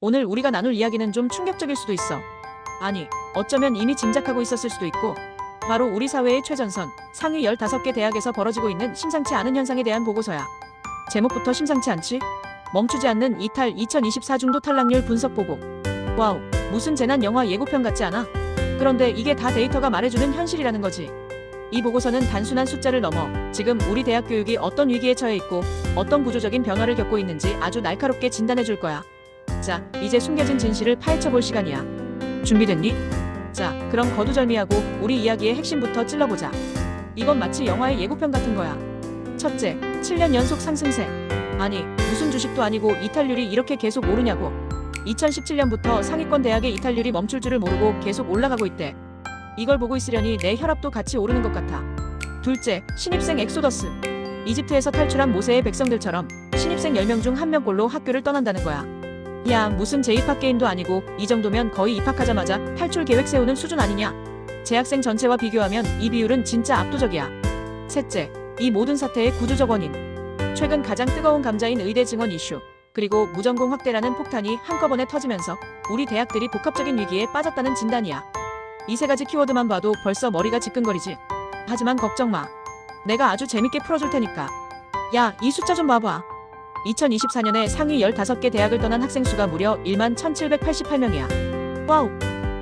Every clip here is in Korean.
오늘 우리가 나눌 이야기는 좀 충격적일 수도 있어. 아니, 어쩌면 이미 짐작하고 있었을 수도 있고, 바로 우리 사회의 최전선, 상위 15개 대학에서 벌어지고 있는 심상치 않은 현상에 대한 보고서야. 제목부터 심상치 않지? 멈추지 않는 이탈 2024 중도 탈락률 분석 보고. 와우, 무슨 재난 영화 예고편 같지 않아? 그런데 이게 다 데이터가 말해주는 현실이라는 거지. 이 보고서는 단순한 숫자를 넘어 지금 우리 대학 교육이 어떤 위기에 처해 있고 어떤 구조적인 변화를 겪고 있는지 아주 날카롭게 진단해 줄 거야. 자, 이제 숨겨진 진실을 파헤쳐 볼 시간이야. 준비됐니? 자, 그럼 거두절미하고 우리 이야기의 핵심부터 찔러보자. 이건 마치 영화의 예고편 같은 거야. 첫째, 7년 연속 상승세. 아니, 무슨 주식도 아니고 이탈률이 이렇게 계속 오르냐고. 2017년부터 상위권 대학의 이탈률이 멈출 줄을 모르고 계속 올라가고 있대. 이걸 보고 있으려니 내 혈압도 같이 오르는 것 같아. 둘째, 신입생 엑소더스. 이집트에서 탈출한 모세의 백성들처럼 신입생 10명 중 1명꼴로 학교를 떠난다는 거야. 야, 무슨 재입학 게임도 아니고 이 정도면 거의 입학하자마자 탈출 계획 세우는 수준 아니냐? 재학생 전체와 비교하면 이 비율은 진짜 압도적이야. 셋째, 이 모든 사태의 구조적 원인. 최근 가장 뜨거운 감자인 의대 증원 이슈, 그리고 무전공 확대라는 폭탄이 한꺼번에 터지면서 우리 대학들이 복합적인 위기에 빠졌다는 진단이야. 이 세 가지 키워드만 봐도 벌써 머리가 지끈거리지. 하지만 걱정 마. 내가 아주 재밌게 풀어줄 테니까. 야, 이 숫자 좀 봐봐. 2024년에 상위 15개 대학을 떠난 학생 수가 무려 1만 1788명이야. 와우!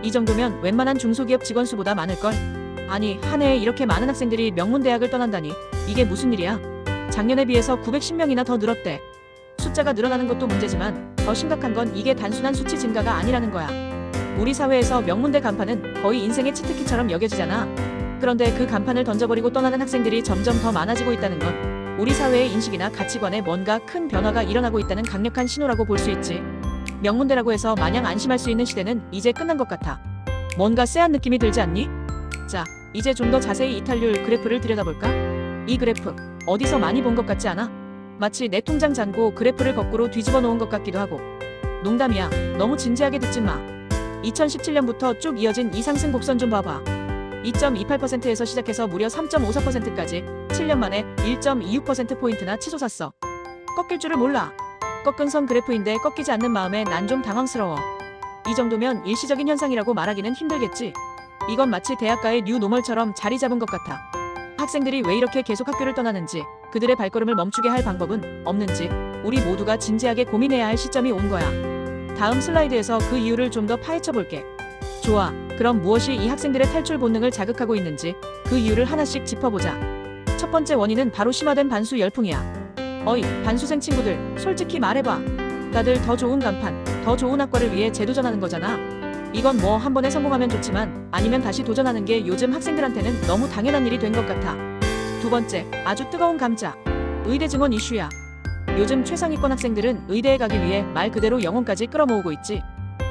이 정도면 웬만한 중소기업 직원 수보다 많을걸? 아니, 한 해에 이렇게 많은 학생들이 명문대학을 떠난다니 이게 무슨 일이야? 작년에 비해서 910명이나 더 늘었대. 숫자가 늘어나는 것도 문제지만 더 심각한 건 이게 단순한 수치 증가가 아니라는 거야. 우리 사회에서 명문대 간판은 거의 인생의 치트키처럼 여겨지잖아. 그런데 그 간판을 던져버리고 떠나는 학생들이 점점 더 많아지고 있다는 건 우리 사회의 인식이나 가치관에 뭔가 큰 변화가 일어나고 있다는 강력한 신호라고 볼 수 있지. 명문대라고 해서 마냥 안심할 수 있는 시대는 이제 끝난 것 같아. 뭔가 쎄한 느낌이 들지 않니? 자, 이제 좀 더 자세히 이탈률 그래프를 들여다볼까? 이 그래프 어디서 많이 본 것 같지 않아? 마치 내 통장 잔고 그래프를 거꾸로 뒤집어 놓은 것 같기도 하고. 농담이야. 너무 진지하게 듣지 마. 2017년부터 쭉 이어진 이 상승 곡선 좀 봐봐. 2.28%에서 시작해서 무려 3.54%까지 7년 만에 1.26%포인트나 치솟았어. 꺾일 줄을 몰라. 꺾은 선 그래프인데 꺾이지 않는 마음에 난 좀 당황스러워. 이 정도면 일시적인 현상이라고 말하기는 힘들겠지. 이건 마치 대학가의 뉴 노멀처럼 자리 잡은 것 같아. 학생들이 왜 이렇게 계속 학교를 떠나는지, 그들의 발걸음을 멈추게 할 방법은 없는지 우리 모두가 진지하게 고민해야 할 시점이 온 거야. 다음 슬라이드에서 그 이유를 좀 더 파헤쳐 볼게. 좋아. 그럼 무엇이 이 학생들의 탈출 본능을 자극하고 있는지 그 이유를 하나씩 짚어보자. 첫 번째 원인은 바로 심화된 반수 열풍이야. 어이, 반수생 친구들, 솔직히 말해봐. 다들 더 좋은 간판, 더 좋은 학과를 위해 재도전하는 거잖아. 이건 뭐 한 번에 성공하면 좋지만 아니면 다시 도전하는 게 요즘 학생들한테는 너무 당연한 일이 된 것 같아. 두 번째, 아주 뜨거운 감자. 의대 증원 이슈야. 요즘 최상위권 학생들은 의대에 가기 위해 말 그대로 영혼까지 끌어모으고 있지.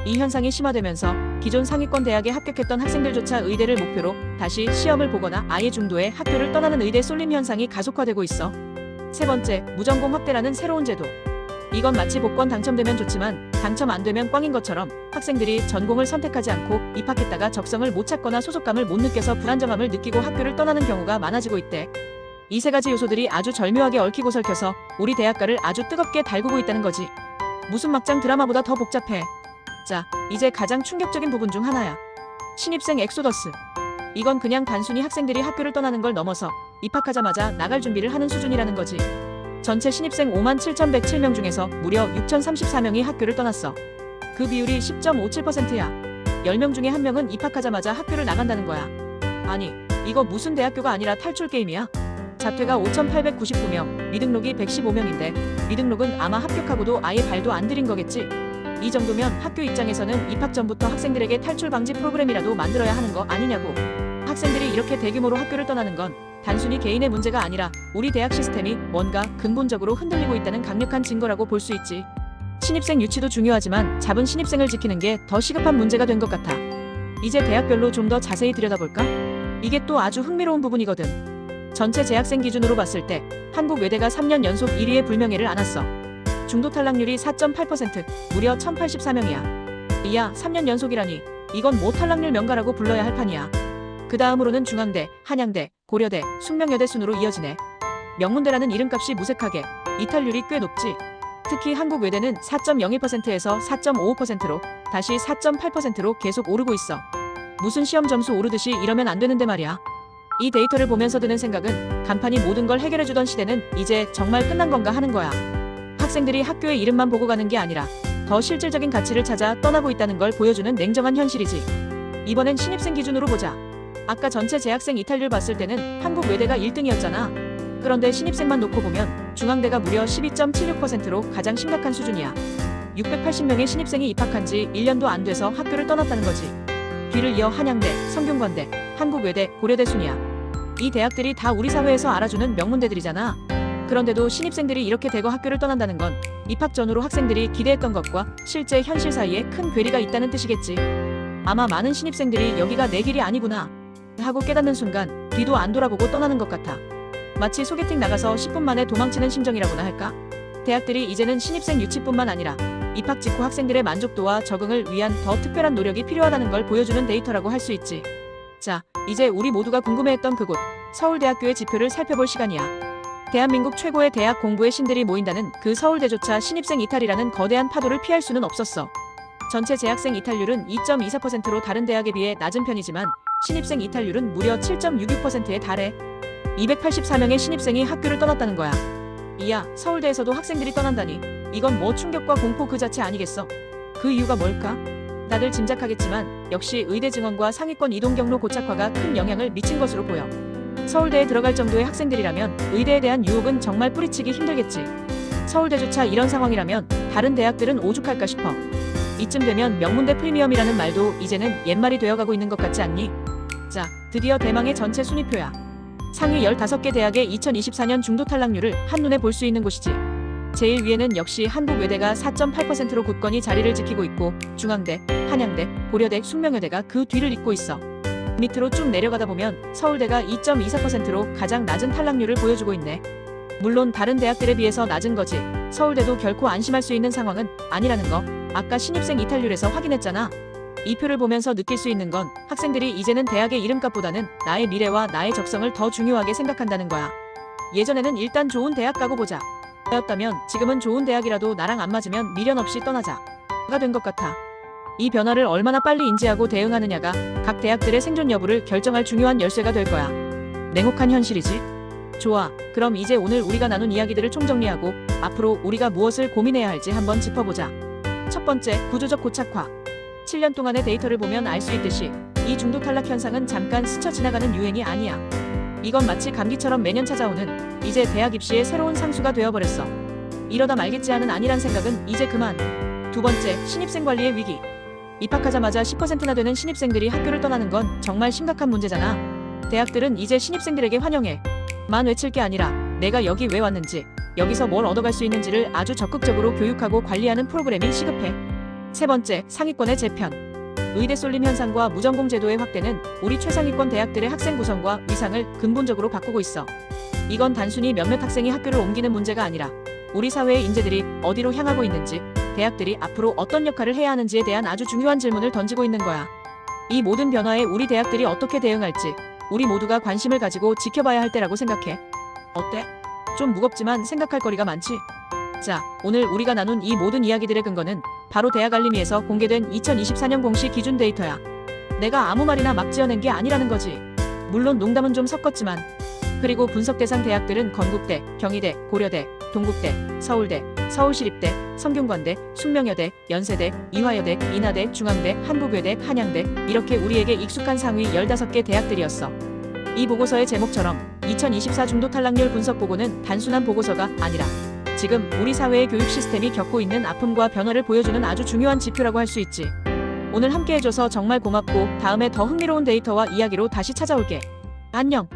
이 현상이 심화되면서 기존 상위권 대학에 합격했던 학생들조차 의대를 목표로 다시 시험을 보거나 아예 중도에 학교를 떠나는 의대 쏠림 현상이 가속화되고 있어. 세 번째, 무전공 확대라는 새로운 제도. 이건 마치 복권 당첨되면 좋지만 당첨 안 되면 꽝인 것처럼 학생들이 전공을 선택하지 않고 입학했다가 적성을 못 찾거나 소속감을 못 느껴서 불안정함을 느끼고 학교를 떠나는 경우가 많아지고 있대. 이 세 가지 요소들이 아주 절묘하게 얽히고 설켜서 우리 대학가를 아주 뜨겁게 달구고 있다는 거지. 무슨 막장 드라마보다 더 복잡해. 자, 이제 가장 충격적인 부분 중 하나야. 신입생 엑소더스. 이건 그냥 단순히 학생들이 학교를 떠나는 걸 넘어서 입학하자마자 나갈 준비를 하는 수준이라는 거지. 전체 신입생 57,107명 중에서 무려 6,034명이 학교를 떠났어. 그 비율이 10.57%야. 10명 중에 1명은 입학하자마자 학교를 나간다는 거야. 아니, 이거 무슨 대학교가 아니라 탈출 게임이야? 자퇴가 5,899명, 미등록이 115명인데 미등록은 아마 합격하고도 아예 발도 안 들인 거겠지. 이 정도면 학교 입장에서는 입학 전부터 학생들에게 탈출 방지 프로그램이라도 만들어야 하는 거 아니냐고. 학생들이 이렇게 대규모로 학교를 떠나는 건 단순히 개인의 문제가 아니라 우리 대학 시스템이 뭔가 근본적으로 흔들리고 있다는 강력한 증거라고 볼 수 있지. 신입생 유치도 중요하지만 잡은 신입생을 지키는 게 더 시급한 문제가 된 것 같아. 이제 대학별로 좀 더 자세히 들여다볼까? 이게 또 아주 흥미로운 부분이거든. 전체 재학생 기준으로 봤을 때 한국 외대가 3년 연속 1위의 불명예를 안았어. 중도 탈락률이 4.8%, 무려 1,084명이야. 이야, 3년 연속이라니. 이건 뭐 탈락률 명가라고 불러야 할 판이야. 그 다음으로는 중앙대, 한양대, 고려대, 숙명여대 순으로 이어지네. 명문대라는 이름값이 무색하게 이탈률이 꽤 높지. 특히 한국외대는 4.01%에서 4.55%로 다시 4.8%로 계속 오르고 있어. 무슨 시험 점수 오르듯이 이러면 안 되는데 말이야. 이 데이터를 보면서 드는 생각은 간판이 모든 걸 해결해주던 시대는 이제 정말 끝난 건가 하는 거야. 학생들이 학교의 이름만 보고 가는 게 아니라 더 실질적인 가치를 찾아 떠나고 있다는 걸 보여주는 냉정한 현실이지. 이번엔 신입생 기준으로 보자. 아까 전체 재학생 이탈률 봤을 때는 한국외대가 1등이었잖아. 그런데 신입생만 놓고 보면 중앙대가 무려 12.76%로 가장 심각한 수준이야. 680명의 신입생이 입학한 지 1년도 안 돼서 학교를 떠났다는 거지. 뒤를 이어 한양대, 성균관대, 한국외대, 고려대 순이야. 이 대학들이 다 우리 사회에서 알아주는 명문대들이잖아. 그런데도 신입생들이 이렇게 대거 학교를 떠난다는 건 입학 전후로 학생들이 기대했던 것과 실제 현실 사이에 큰 괴리가 있다는 뜻이겠지. 아마 많은 신입생들이 여기가 내 길이 아니구나 하고 깨닫는 순간 뒤도 안 돌아보고 떠나는 것 같아. 마치 소개팅 나가서 10분 만에 도망치는 심정이라고나 할까? 대학들이 이제는 신입생 유치뿐만 아니라 입학 직후 학생들의 만족도와 적응을 위한 더 특별한 노력이 필요하다는 걸 보여주는 데이터라고 할 수 있지. 자, 이제 우리 모두가 궁금해했던 그곳 서울대학교의 지표를 살펴볼 시간이야. 대한민국 최고의 대학 공부의 신들이 모인다는 그 서울대조차 신입생 이탈이라는 거대한 파도를 피할 수는 없었어. 전체 재학생 이탈률은 2.24%로 다른 대학에 비해 낮은 편이지만 신입생 이탈률은 무려 7.66%에 달해. 284명의 신입생이 학교를 떠났다는 거야. 이야, 서울대에서도 학생들이 떠난다니. 이건 뭐 충격과 공포 그 자체 아니겠어? 그 이유가 뭘까? 다들 짐작하겠지만 역시 의대 증원과 상위권 이동 경로 고착화가 큰 영향을 미친 것으로 보여. 서울대에 들어갈 정도의 학생들이라면 의대에 대한 유혹은 정말 뿌리치기 힘들겠지. 서울대조차 이런 상황이라면 다른 대학들은 오죽할까 싶어. 이쯤 되면 명문대 프리미엄이라는 말도 이제는 옛말이 되어가고 있는 것 같지 않니? 자, 드디어 대망의 전체 순위표야. 상위 15개 대학의 2024년 중도 탈락률을 한눈에 볼 수 있는 곳이지. 제일 위에는 역시 한국외대가 4.8%로 굳건히 자리를 지키고 있고 중앙대, 한양대, 고려대, 숙명여대가 그 뒤를 잇고 있어. 밑으로 쭉 내려가다 보면 서울대가 2.24%로 가장 낮은 탈락률을 보여주고 있네. 물론 다른 대학들에 비해서 낮은 거지. 서울대도 결코 안심할 수 있는 상황은 아니라는 거 아까 신입생 이탈률에서 확인했잖아. 이 표를 보면서 느낄 수 있는 건 학생들이 이제는 대학의 이름값보다는 나의 미래와 나의 적성을 더 중요하게 생각한다는 거야. 예전에는 일단 좋은 대학 가고 보자 였다면 지금은 좋은 대학이라도 나랑 안 맞으면 미련 없이 떠나자 가 된 것 같아. 이 변화를 얼마나 빨리 인지하고 대응하느냐가 각 대학들의 생존 여부를 결정할 중요한 열쇠가 될 거야. 냉혹한 현실이지. 좋아, 그럼 이제 오늘 우리가 나눈 이야기들을 총정리하고 앞으로 우리가 무엇을 고민해야 할지 한번 짚어보자. 첫 번째, 구조적 고착화. 7년 동안의 데이터를 보면 알 수 있듯이 이 중도 탈락 현상은 잠깐 스쳐 지나가는 유행이 아니야. 이건 마치 감기처럼 매년 찾아오는 이제 대학 입시의 새로운 상수가 되어버렸어. 이러다 말겠지 하는 안일한 생각은 이제 그만. 두 번째, 신입생 관리의 위기. 입학하자마자 10%나 되는 신입생들이 학교를 떠나는 건 정말 심각한 문제잖아. 대학들은 이제 신입생들에게 환영해 만 외칠 게 아니라 내가 여기 왜 왔는지, 여기서 뭘 얻어갈 수 있는지를 아주 적극적으로 교육하고 관리하는 프로그램이 시급해. 세 번째, 상위권의 재편. 의대 쏠림 현상과 무전공 제도의 확대는 우리 최상위권 대학들의 학생 구성과 위상을 근본적으로 바꾸고 있어. 이건 단순히 몇몇 학생이 학교를 옮기는 문제가 아니라 우리 사회의 인재들이 어디로 향하고 있는지, 대학들이 앞으로 어떤 역할을 해야 하는지에 대한 아주 중요한 질문을 던지고 있는 거야. 이 모든 변화에 우리 대학들이 어떻게 대응할지 우리 모두가 관심을 가지고 지켜봐야 할 때라고 생각해. 어때? 좀 무겁지만 생각할 거리가 많지? 자, 오늘 우리가 나눈 이 모든 이야기들의 근거는 바로 대학 알림이에서 공개된 2024년 공시 기준 데이터야. 내가 아무 말이나 막 지어낸 게 아니라는 거지. 물론 농담은 좀 섞었지만. 그리고 분석 대상 대학들은 건국대, 경희대, 고려대, 동국대, 서울대, 서울시립대, 성균관대, 숙명여대, 연세대, 이화여대, 인하대, 중앙대, 한국외대, 한양대 이렇게 우리에게 익숙한 상위 15개 대학들이었어. 이 보고서의 제목처럼 2024 중도 탈락률 분석 보고는 단순한 보고서가 아니라 지금 우리 사회의 교육 시스템이 겪고 있는 아픔과 변화를 보여주는 아주 중요한 지표라고 할 수 있지. 오늘 함께 해줘서 정말 고맙고 다음에 더 흥미로운 데이터와 이야기로 다시 찾아올게. 안녕.